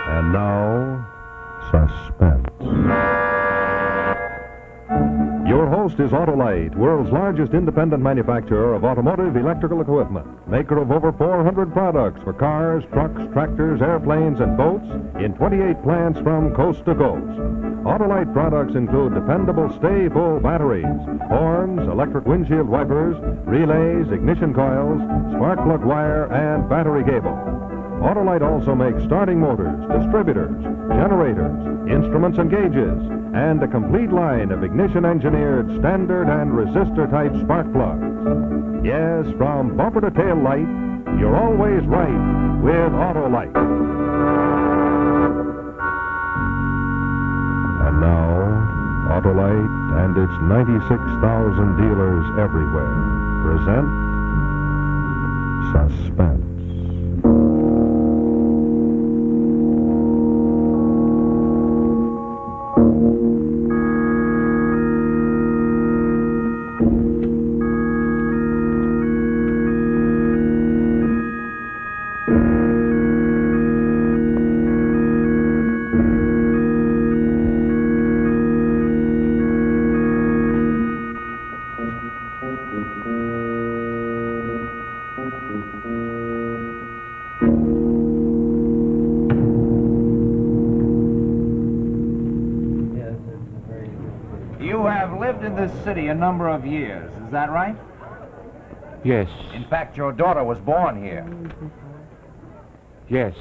And now, Suspense. Your host is Autolite, world's largest independent manufacturer of automotive electrical equipment, maker of over 400 products for cars, trucks, tractors, airplanes, and boats in 28 plants from coast to coast. Autolite products include dependable stay-full batteries, horns, electric windshield wipers, relays, ignition coils, spark plug wire, and battery cable. Autolite also makes starting motors, distributors, generators, instruments and gauges, and a complete line of ignition-engineered standard and resistor-type spark plugs. Yes, from bumper to tail light, you're always right with Autolite. And now, Autolite and its 96,000 dealers everywhere present Suspense. You have lived in this city a number of years, is that right? Yes. In fact, your daughter was born here. Yes.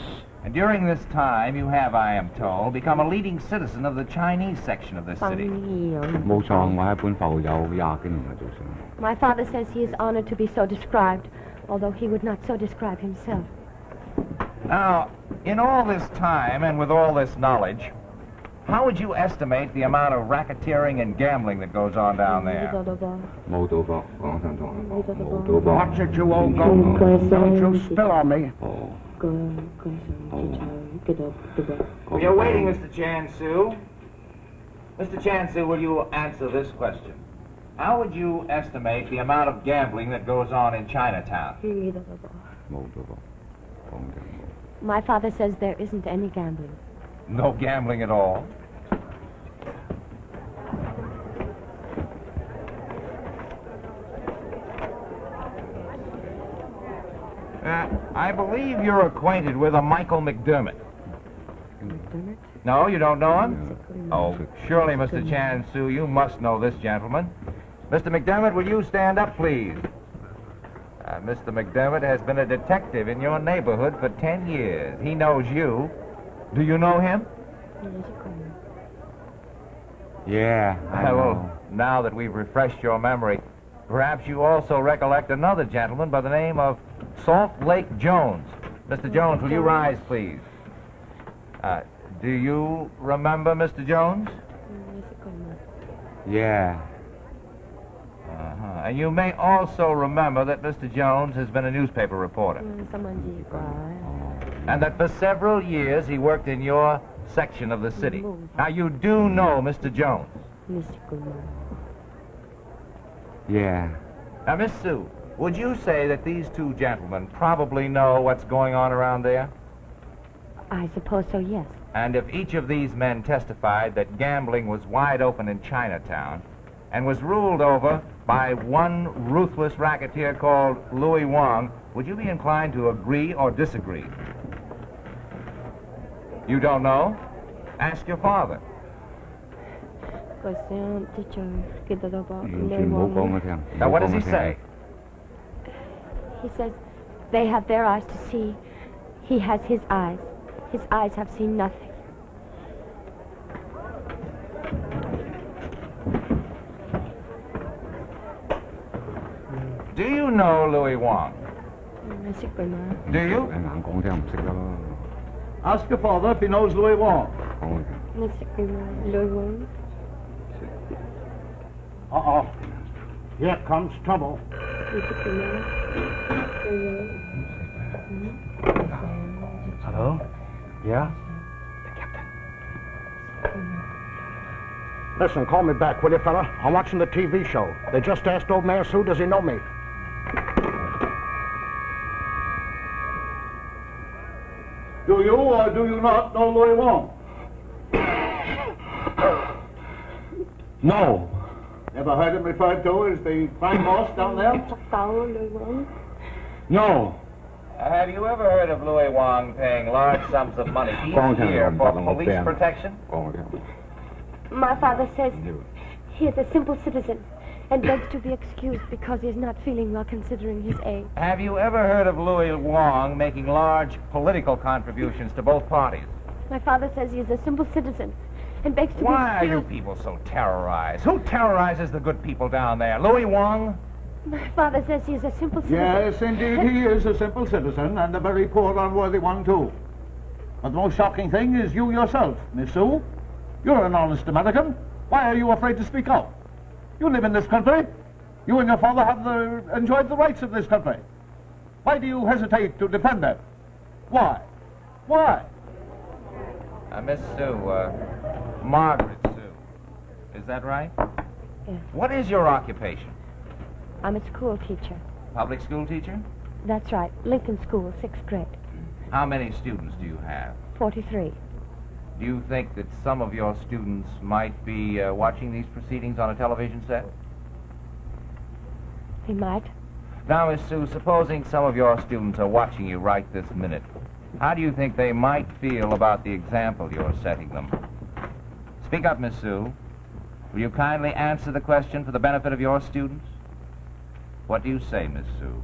And during this time, you have, I am told, become a leading citizen of the Chinese section of this city. 冇錯，我喺本埠有20幾年嘅做生意。 My father says he is honored to be so described, although he would not so describe himself. Now, in all this time and with all this knowledge, how would you estimate the amount of racketeering and gambling that goes on down there? 冇賭博，講真同你講，冇賭博。 Watch it, you old goat. Don't you spill on me. 哦。 We are waiting, Mr. Chan-Su. Mr. Chan-Su, will you answer this question? How would you estimate the amount of gambling that goes on in Chinatown? 冇賭博，講真冇。 My father says there isn't any gambling. No gambling at all? I believe you're acquainted with a Michael McDermott. McDermott? No, you don't know him? Oh, surely, Mr. Chan-Su, you must know this gentleman. Mr. McDermott, will you stand up, please? Mr. McDermott has been a detective in your neighborhood for 10 years. He knows you. Do you know him? Yeah, I know. Well, now that we've refreshed your memory, perhaps you also recollect another gentleman by the name of Salt Lake Jones. Mr. Jones, will you rise, please? Do you remember Mr. Jones? Yeah. And you may also remember that Mr. Jones has been a newspaper reporter. And that for several years he worked in your section of the city. Now, you do know Mr. Jones. Yeah. Now, Miss Sue, would you say that these two gentlemen probably know what's going on around there? I suppose so, yes. And if each of these men testified that gambling was wide open in Chinatown and was ruled over by one ruthless racketeer called Louis Wong, would you be inclined to agree or disagree? You don't know? Ask your father. 完全冇講我聽。 Now, what does he say? He says they have their eyes to see. He has his eyes. His eyes have seen nothing. Do you know Louis Wong? Do you? 硬講聽唔識得咯。 Ask your father if he knows Louis Wong. 講嘅。 Here comes trouble. Hello? Yeah? The captain. Listen, call me back, will you, fella? I'm watching the TV show. They just asked old Mayor Sue, does he know me? Do you or do you not know Louis Wong? No. Ever heard him referred to as the crime boss down there? No. Have you ever heard of Louis Wong paying large sums of money each year for police protection? My father says he is a simple citizen and begs to be excused because he is not feeling well considering his age. Have you ever heard of Louis Wong making large political contributions to both parties? My father says he is a simple citizen and begs to be Why are excused. you people so terrorized? Who terrorizes the good people down there? Louis Wong? My father says he is a simple citizen. Yes, indeed, he is a simple citizen, and a very poor, unworthy one, too. But the most shocking thing is you yourself, Miss Sue. You're an honest American. Why are you afraid to speak out? You live in this country. You and your father have enjoyed the rights of this country. Why do you hesitate to defend them? Why? Why? Miss Sue, Margaret Sue. Is that right? Yes. What is your occupation? I'm a school teacher. Public school teacher? That's right. Lincoln School, 6th grade. How many students do you have? 43. Do you think that some of your students might be watching these proceedings on a television set? He might. Now, Miss Sue, supposing some of your students are watching you right this minute, how do you think they might feel about the example you're setting them? Speak up, Miss Sue. Will you kindly answer the question for the benefit of your students? What do you say, Miss Sue?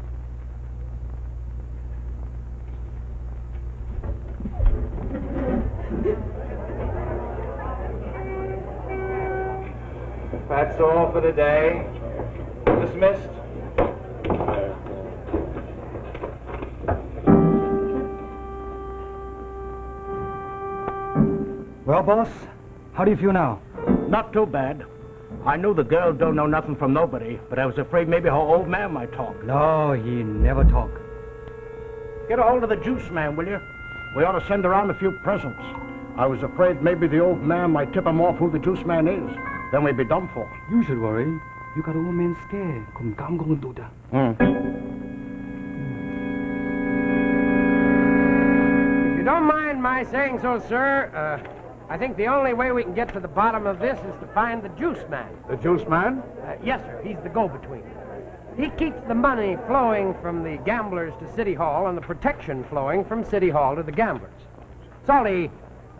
That's all for today. Dismissed. Well, boss, how do you feel now? Not too bad. I knew the girl don't know nothing from nobody, but I was afraid maybe her old man might talk. No, he never talk. Get a hold of the Juiceman, will you? We ought to send around a few presents. I was afraid maybe the old man might tip him off who the Juiceman is. Then we'd be done for. You should worry. You got old man scared. 그럼 깜공은 도다. If you don't mind my saying so, sir, I think the only way we can get to the bottom of this is to find the Juiceman. The Juiceman? Yes, sir. He's the go-between. He keeps the money flowing from the gamblers to City Hall and the protection flowing from City Hall to the gamblers. Salty,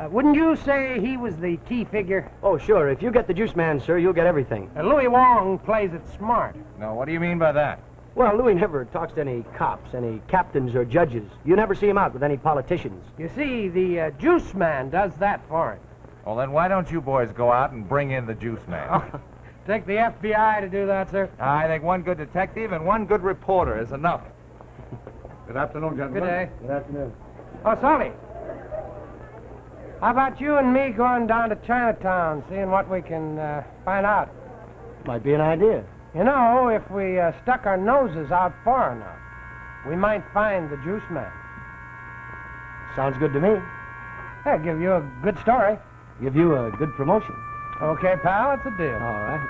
wouldn't you say he was the key figure? Oh, sure. If you get the Juiceman, sir, you'll get everything. Louis Wong plays it smart. No, what do you mean by that? Well, Louis never talks to any cops, any captains or judges. You never see him out with any politicians. You see, the Juiceman does that for him. Well, then why don't you boys go out and bring in the Juiceman? Oh, take the FBI to do that, sir. I think one good detective and one good reporter is enough. Good afternoon, gentlemen. Good day. Good afternoon. Oh, Salty. How about you and me going down to Chinatown, seeing what we can find out? Might be an idea. You know, if we stuck our noses out far enough, we might find the Juiceman. Sounds good to me. That'll give you a good story. Give you a good promotion. Okay, pal, it's a deal. All right.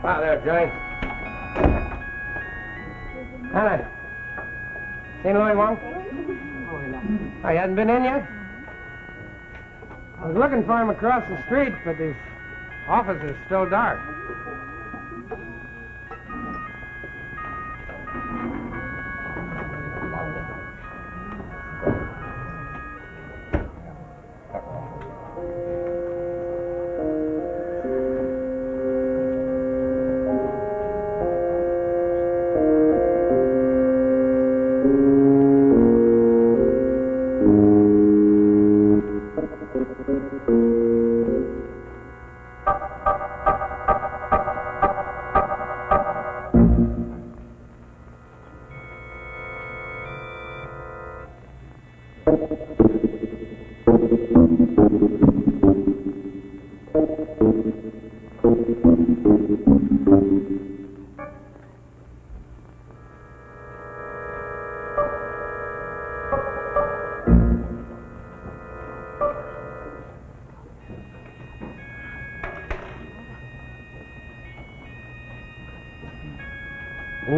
Hi there, Johnny. Hi. Seen Louis Wong? Oh, he hasn't been in yet? I was looking for him across the street, but his office is still dark. Ô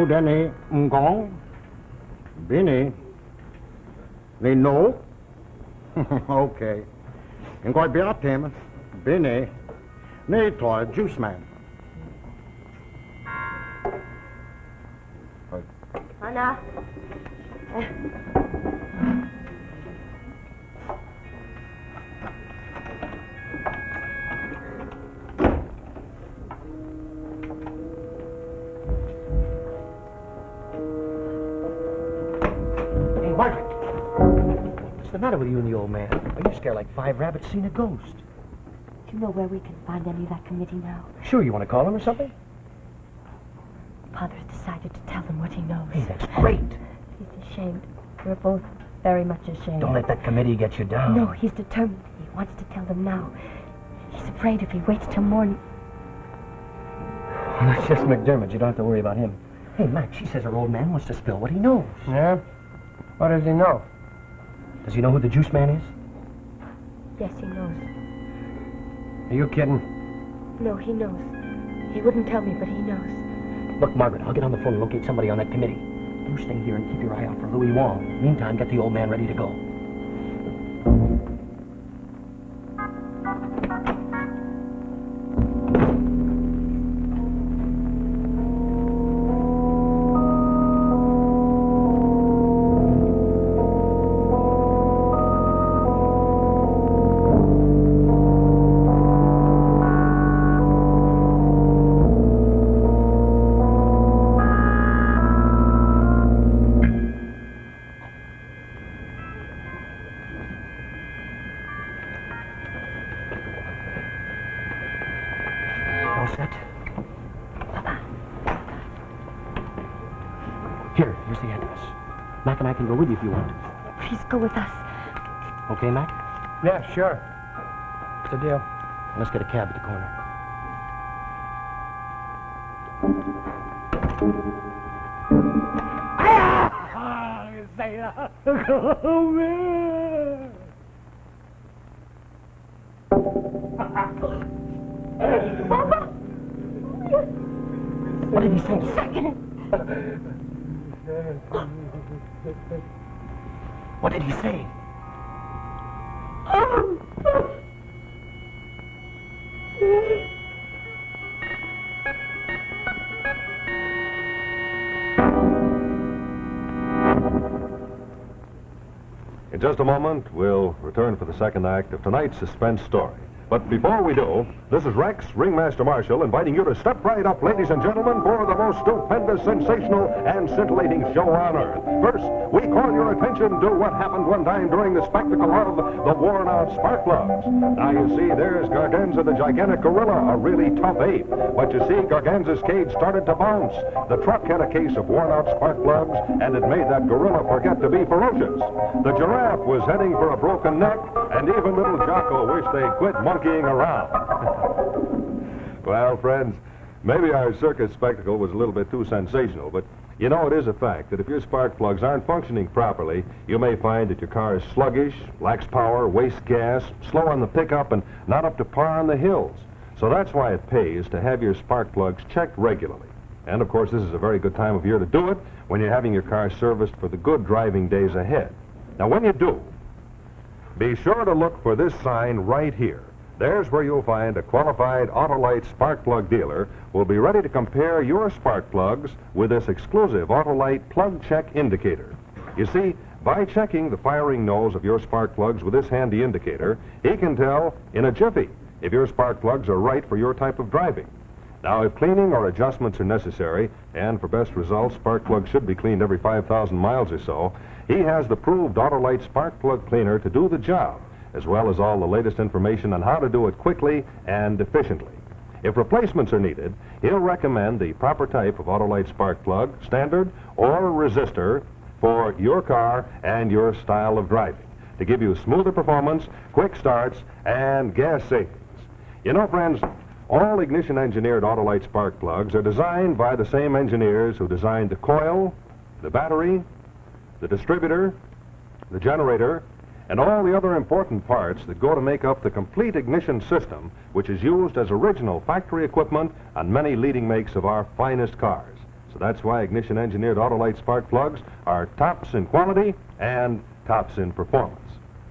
đen này, có. Bên này. Này nổ. Ok. Anh coi biết thêm. Bên này. Này thổi Juiceman. Anna. Hey, Margaret. What's the matter with you and the old man? Are you scared like 5 rabbits seen a ghost? Do you know where we can find any of that committee now? Sure, you want to call him or something? Father has decided to tell them what he knows. Hey, that's great. He's ashamed. We're both very much ashamed. Don't let that committee get you down. No, he's determined. He wants to tell them now. He's afraid if he waits till morning. Well, that's just McDermott. You don't have to worry about him. Hey, Mac, she says her old man wants to spill what he knows. Yeah? What does he know? Does he know who the juice man is? Yes, he knows. Are you kidding? No, he knows. He wouldn't tell me, but he knows. Look, Margaret, I'll get on the phone and locate somebody on that committee. You stay here and keep your eye out for Louis Wong. Meantime, get the old man ready to go. All set? Here's the address. Mac and I can go with you if you want. Please go with us. Okay, Mac? Yeah, sure. What's the deal? Let's get a cab at the corner. What did he say? Second. What did he say? In just a moment, we'll return for the second act of tonight's suspense story. But before we do, this is Rex, Ringmaster Marshal, inviting you to step right up, ladies and gentlemen, for the most stupendous, sensational, and scintillating show on Earth. First, we call your attention to what happened one time during the spectacle of the worn-out spark plugs. Now, you see, there's Garganza the gigantic gorilla, a really tough ape. But you see, Garganza's cage started to bounce. The truck had a case of worn-out spark plugs, and it made that gorilla forget to be ferocious. The giraffe was heading for a broken neck, and even little Jocko wished they'd quit monkeying around. Well, friends, maybe our circus spectacle was a little bit too sensational, but you know, it is a fact that if your spark plugs aren't functioning properly, you may find that your car is sluggish, lacks power, wastes gas, slow on the pickup, and not up to par on the hills. So that's why it pays to have your spark plugs checked regularly. And of course, this is a very good time of year to do it when you're having your car serviced for the good driving days ahead. Now, when you do, be sure to look for this sign right here. There's where you'll find a qualified Autolite spark plug dealer who will be ready to compare your spark plugs with this exclusive Autolite plug check indicator. You see, by checking the firing nose of your spark plugs with this handy indicator, he can tell in a jiffy if your spark plugs are right for your type of driving. Now, if cleaning or adjustments are necessary, and for best results, spark plugs should be cleaned every 5,000 miles or so, he has the proved Autolite spark plug cleaner to do the job, as well as all the latest information on how to do it quickly and efficiently. If replacements are needed, he'll recommend the proper type of Autolite spark plug, standard or resistor, for your car and your style of driving, to give you smoother performance, quick starts, and gas savings. You know, friends, all ignition-engineered Autolite spark plugs are designed by the same engineers who designed the coil, the battery, the distributor, the generator, and all the other important parts that go to make up the complete ignition system, which is used as original factory equipment on many leading makes of our finest cars. So that's why ignition-engineered Autolite spark plugs are tops in quality and tops in performance.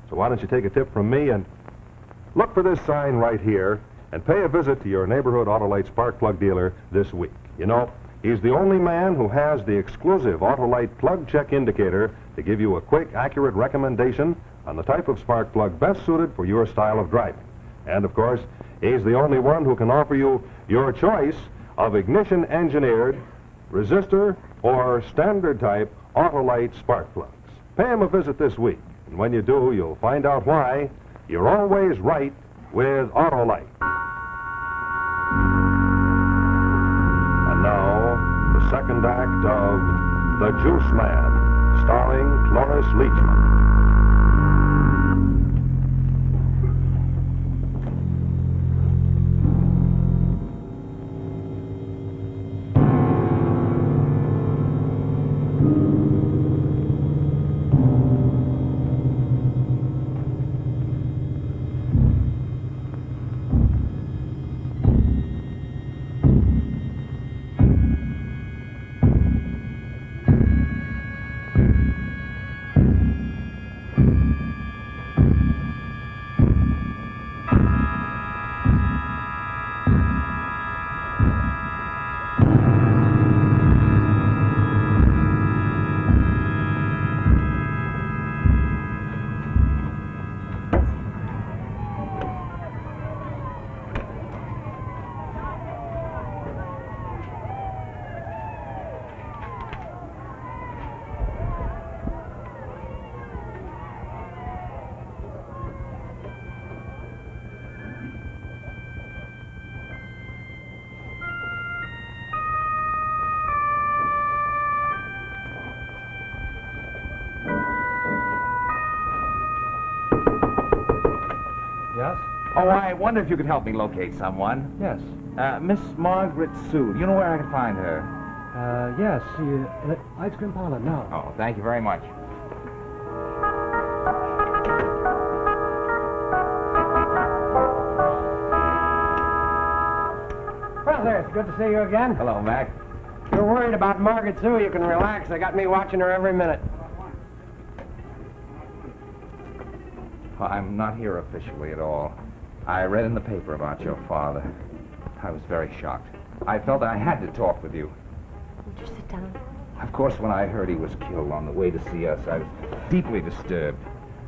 So why don't you take a tip from me and look for this sign right here and pay a visit to your neighborhood Autolite spark plug dealer this week. You know, he's the only man who has the exclusive Autolite plug check indicator to give you a quick, accurate recommendation on the type of spark plug best suited for your style of driving. And, of course, he's the only one who can offer you your choice of ignition-engineered, resistor, or standard-type Autolite spark plugs. Pay him a visit this week, and when you do, you'll find out why you're always right with Autolite. And now, the second act of The Juiceman, starring Cloris Leachman. Yes? Oh, I wonder if you could help me locate someone. Yes. Miss Margaret Sue. Do you know where I can find her? Yes. Ice cream parlor now. Oh, thank you very much. Well, there, it's good to see you again. Hello, Mac. If you're worried about Margaret Sue, you can relax. They got me watching her every minute. Well, I'm not here officially at all. I read in the paper about your father. I was very shocked. I felt I had to talk with you. Won't you sit down? Of course, when I heard he was killed on the way to see us, I was deeply disturbed.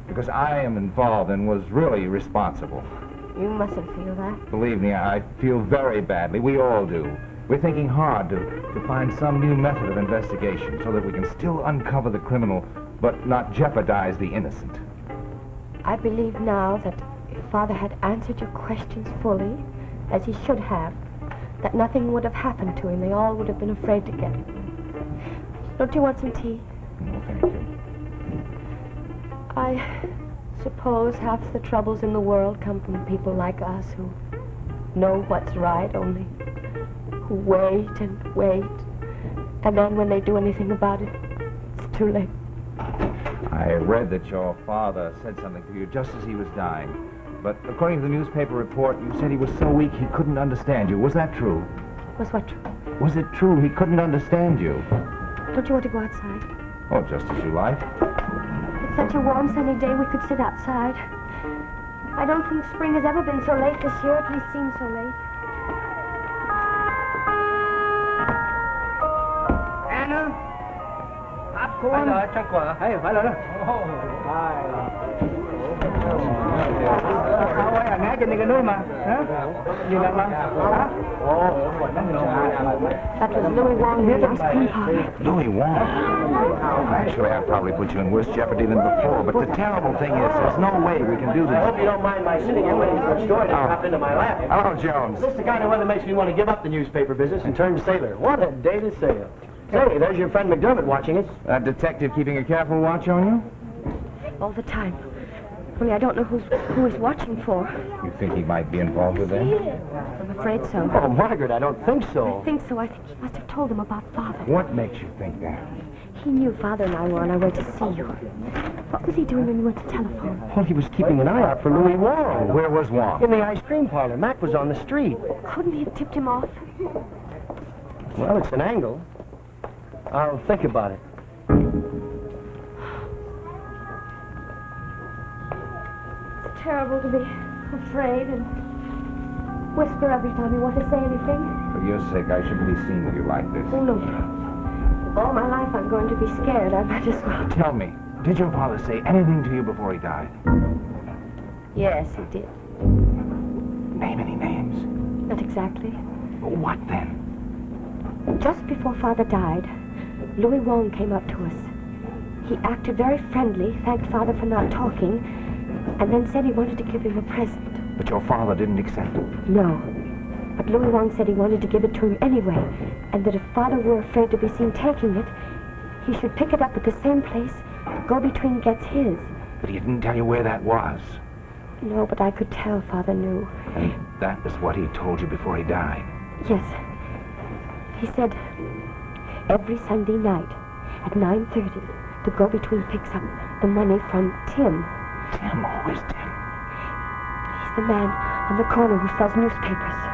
Because I am involved and was really responsible. You mustn't feel that. Believe me, I feel very badly. We all do. We're thinking hard to find some new method of investigation so that we can still uncover the criminal, but not jeopardize the innocent. I believe now that if Father had answered your questions fully, as he should have, that nothing would have happened to him. They all would have been afraid to get him. Don't you want some tea? No, thank you. I suppose half the troubles in the world come from people like us who know what's right, only who wait and wait, and then when they do anything about it, it's too late. I read that your father said something to you just as he was dying. But according to the newspaper report, you said he was so weak he couldn't understand you. Was that true? Was what true? Was it true he couldn't understand you? Don't you want to go outside? Oh, just as you like. It's such a warm, sunny day we could sit outside. I don't think spring has ever been so late this year, at least seems so late. Anna? Popcorn? Hey, phải rồi đó. Nãy trên cái núi mà. Nhìn lại mà. That was Louis Wong here last cream party. Louis Wong? Actually, I probably put you in worse jeopardy than before, but the terrible thing is, there's no way we can do I hope this. you don't mind my sitting here waiting for a story to pop into my lap. Hello, Jones. This is the kind of weather makes me want to give up the newspaper business and turn sailor. What a day to sail. Say, there's your friend McDermott watching us. Detective keeping a careful watch on you? All the time. Only I don't know who he's watching for. You think he might be involved with them? I'm afraid so. Oh, Margaret, I don't think so. I think so. I think he must have told them about Father. What makes you think that? He knew Father and I were on our way to see you. What was he doing when you went to telephone? Well, he was keeping an eye out for Louis Wong. Where was Wong? In the ice cream parlor. Mac was on the street. Couldn't he have tipped him off? Well, it's an angle. I'll think about it. It's terrible to be afraid and whisper every time you want to say anything. For your sake, I shouldn't be seen with you like this. Oh, no. If all my life I'm going to be scared, I might as well. Tell me, did your father say anything to you before he died? Yes, he did. Name any names. Not exactly. What then? Just before Father died, Louis Wong came up to us. He acted very friendly, thanked Father for not talking, and then said he wanted to give him a present. But your father didn't accept it. No. But Louis Wong said he wanted to give it to him anyway, and that if Father were afraid to be seen taking it, he should pick it up at the same place Go-Between gets his. But he didn't tell you where that was. No, but I could tell Father knew. And that is what he told you before he died. Yes. He said every Sunday night at 9:30, the Go-Between picks up the money from Tim. Tim? Who is Tim? He's the man on the corner who sells newspapers.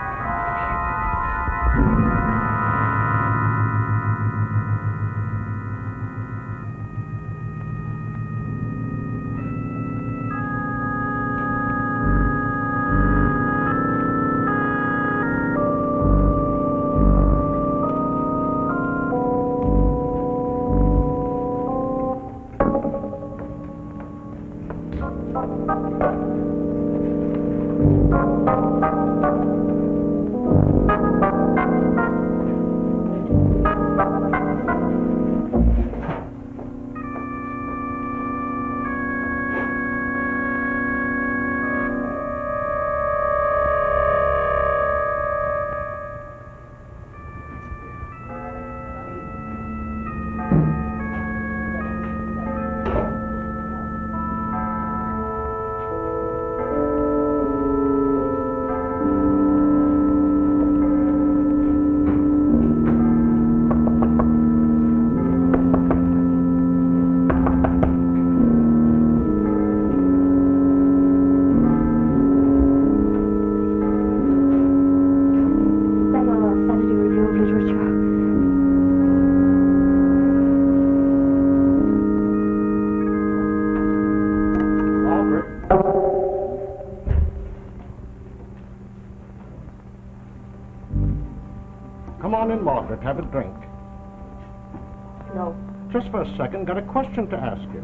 Come on in, Margaret. Have a drink. No. Just for a second, got a question to ask you.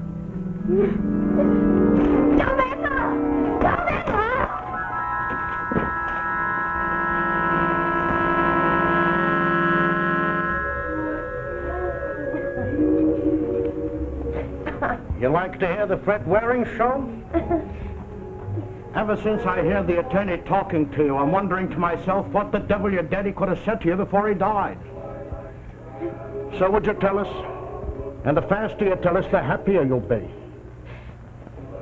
You like to hear the Fred Waring show? Ever since I heard the attorney talking to you, I'm wondering to myself what the devil your daddy could have said to you before he died. So would you tell us? And the faster you tell us, the happier you'll be.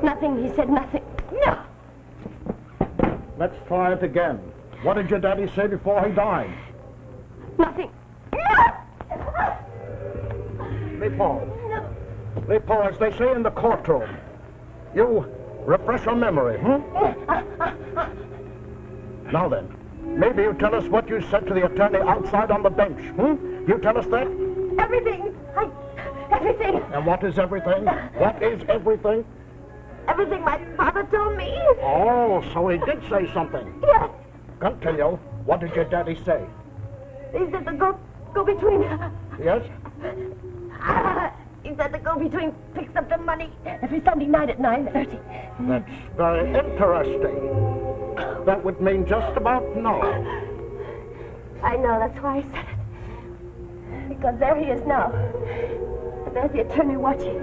Nothing, he said nothing. No! Let's try it again. What did your daddy say before he died? Nothing. Leopold, as they say in the courtroom, you refresh your memory, Now then, maybe you tell us what you said to the attorney outside on the bench, You tell us that? Everything. Everything. And what is everything? What is everything? Everything my father told me. Oh, so he did say something. Yes. Continue. What did your daddy say? He said the go-between. Yes? He said the go-between picks up the money every Sunday night at 9:30. That's very interesting. That would mean just about no. I know, that's why I said it. Because there he is now. And there's the attorney watching.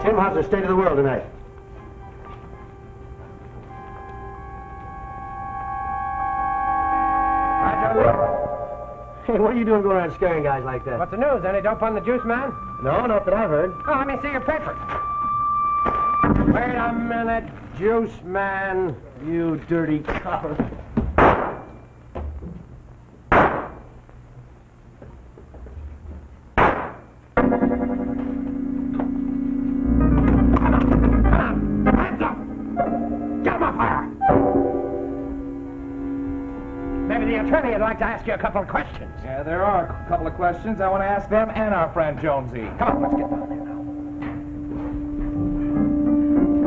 Tim, how's the state of the world tonight? Hey, what are you doing going around scaring guys like that? What's the news? Any dope on the Juiceman? No, not that I've heard. Oh, let me see your paper. Wait a minute, Juiceman. You dirty copper. Hands up! Get him up there! Maybe the attorney would like to ask you a couple of questions. Yeah, there are a couple of questions I want to ask them and our friend Jonesy. Come on, let's get down there now.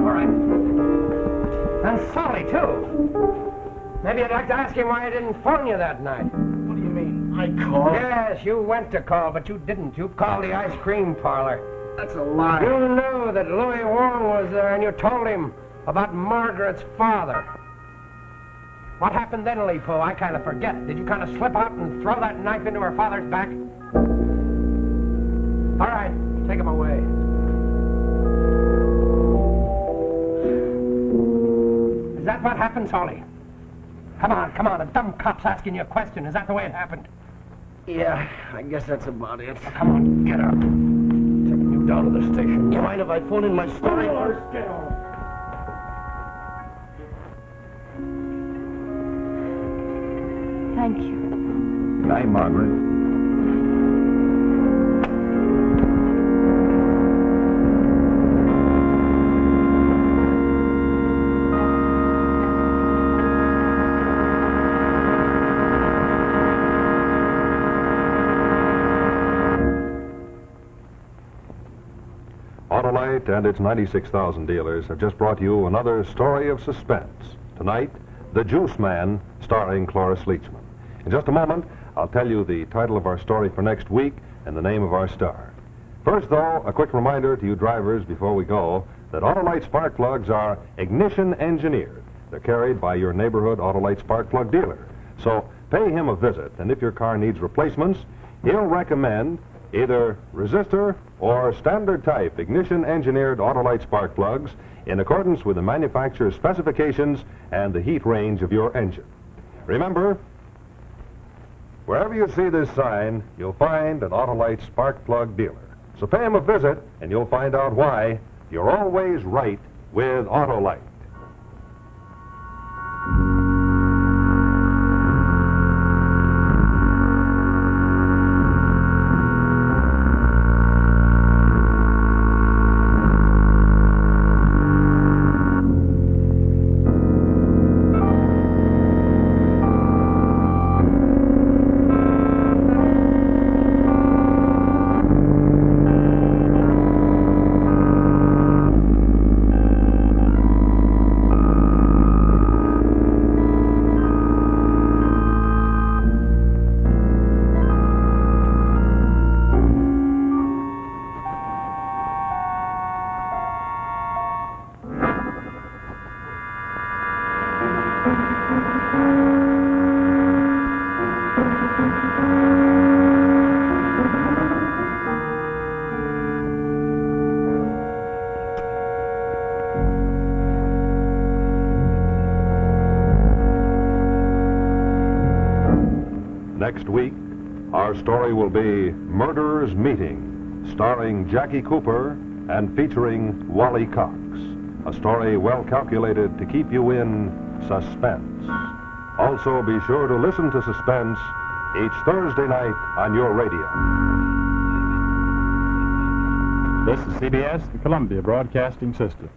All right. And Solly, too. Maybe you'd like to ask him why he didn't phone you that night. What do you mean? I called? Yes, you went to call, but you didn't. You called the ice cream parlor. That's a lie. You knew that Louis Wong was there, and you told him about Margaret's father. What happened then, Lee Foo? I kind of forget. Did you kind of slip out and throw that knife into her father's back? All right, take him away. Is that what happened, Solly? Come on. A dumb cop's asking you a question. Is that the way it happened? Yeah, I guess that's about it. Come on, get up. Taking you down to the station. You mind if I phone in my story? Thank you. Good night, Margaret. Autolite and its 96,000 dealers have just brought you another story of suspense. Tonight, The Juiceman, starring Cloris Leachman. In just a moment, I'll tell you the title of our story for next week and the name of our star. First, though, a quick reminder to you drivers before we go that Autolite spark plugs are ignition engineered. They're carried by your neighborhood Autolite spark plug dealer. So pay him a visit, and if your car needs replacements, he'll recommend either resistor or standard type ignition engineered Autolite spark plugs in accordance with the manufacturer's specifications and the heat range of your engine. Remember, wherever you see this sign, you'll find an Autolite spark plug dealer. So pay him a visit, and you'll find out why you're always right with Autolite. Next week, our story will be Murderer's Meeting, starring Jackie Cooper and featuring Wally Cox. A story well calculated to keep you in suspense. Also, be sure to listen to Suspense each Thursday night on your radio. This is CBS, the Columbia Broadcasting System.